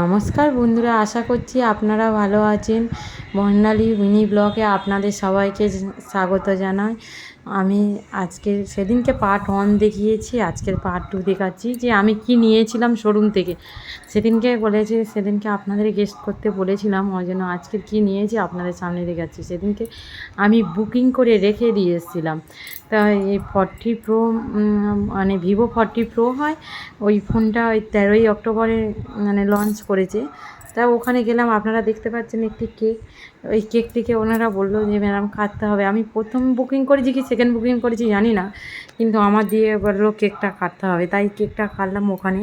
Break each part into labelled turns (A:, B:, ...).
A: নমস্কার বন্ধুরা, আশা করছি আপনারা ভালো আছেন। বর্ণালী মিনি ব্লগে আপনাদের সবাইকে স্বাগত জানাই। আমি সেদিনকে পার্ট 1 দেখিয়েছি, আজকের পার্ট 2 দেখাচ্ছি যে আমি কি নিয়েছিলাম শোরুম থেকে। সেদিনকে আপনাদের গেস্ট করতে বলেছিলাম, ওই জন্য আজকের কী নিয়েছি আপনাদের সামনে দেখাচ্ছি। সেদিনকে আমি বুকিং করে রেখে দিয়ে এসেছিলাম। তা এই 40 প্রো মানে ভিভো 40 প্রো হয়, ওই ফোনটা ওই 13ই অক্টোবরে মানে লঞ্চ করেছে। তা ওখানে গেলাম, আপনারা দেখতে পাচ্ছেন একটি কেক। ওই কেকটিকে ওনারা বললো যে ম্যাডাম কাটতে হবে। আমি প্রথম বুকিং করেছি কি সেকেন্ড বুকিং করেছি জানি না, কিন্তু আমার দিয়ে বললো কেকটা কাটতে হবে, তাই কেকটা কাটলাম ওখানে।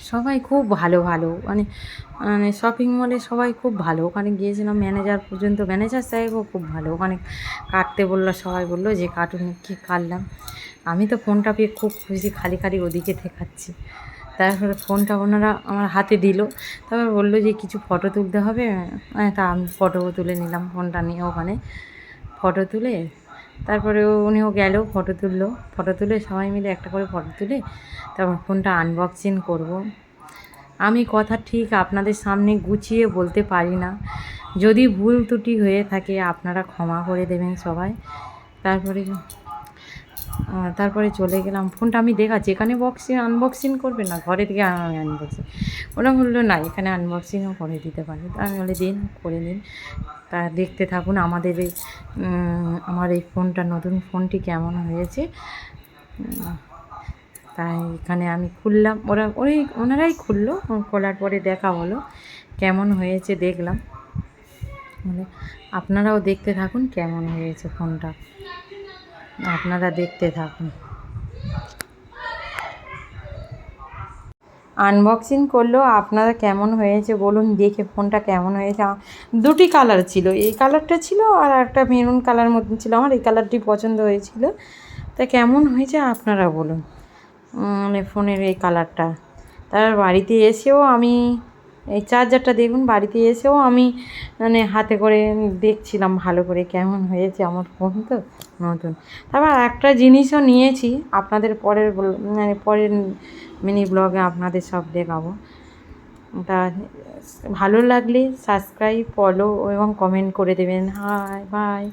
A: সবাই খুব ভালো ভালো মানে মানে শপিং মলে সবাই খুব ভালো। ওখানে গিয়েছিলাম, ম্যানেজার সাহেবও খুব ভালো। ওখানে কাটতে বললো, সবাই বললো যে কাটুন, কেক কাটলাম। আমি তো ফোনটা পেয়ে খুব খুশি, খালি খালি ওদিকে দেখাচ্ছি। তারপরে ফোনটা ওনারা আমার হাতে দিল, তারপর বললো যে কিছু ফটো তুলতে হবে। তা আমি ফটোও তুলে নিলাম ফোনটা নিয়ে। ওখানে ফটো তুলে তারপরে উনিও গেল, ফটো তুলে সবাই মিলে একটা করে ফটো তুলে তারপর ফোনটা আনবক্সিং করব। আমি কথা ঠিক আপনাদের সামনে গুছিয়ে বলতে পারি না, যদি ভুল ত্রুটি হয়ে থাকে আপনারা ক্ষমা করে দেবেন সবাই। তারপরে চলে গেলাম, ফোনটা আমি দেখাচ্ছি। এখানে আনবক্সিং করবে না, ঘরে থেকে আমি আনবক্সিং। ওরা বললো না, এখানে আনবক্সিংও করে দিতে পারে। তা আমি বলে দিন, করে দিন। তা দেখতে থাকুন আমার এই ফোনটা, নতুন ফোনটি কেমন হয়েছে। তাই এখানে আমি খুললাম, ওনারাই খুললো। খোলার পরে দেখা হলো কেমন হয়েছে, দেখলাম। আপনারাও দেখতে থাকুন কেমন হয়েছে ফোনটা, আপনারা দেখতে থাকুন। আনবক্সিং করলো, আপনারা কেমন হয়েছে বলুন, দেখে ফোনটা কেমন হয়েছে। দুটি কালার ছিল, এই কালারটা ছিল আর একটা মেরুন কালার মতন ছিল। আমার এই কালারটি পছন্দ হয়েছিল। তা কেমন হয়েছে আপনারা বলুন, মানে ফোনের এই কালারটা। তার বাড়িতে এসেও আমি এই চার্জারটা দেখুন, বাড়িতে এসেও আমি মানে হাতে করে দেখছিলাম ভালো করে কেমন হয়েছে। আমার ফোন তো নতুন। তারপর একটা জিনিসও নিয়েছি, আপনাদের পরের মিনি ব্লগে আপনাদের সব দেখাবো। তা ভালো লাগলে সাবস্ক্রাইব, ফলো এবং কমেন্ট করে দেবেন। High by.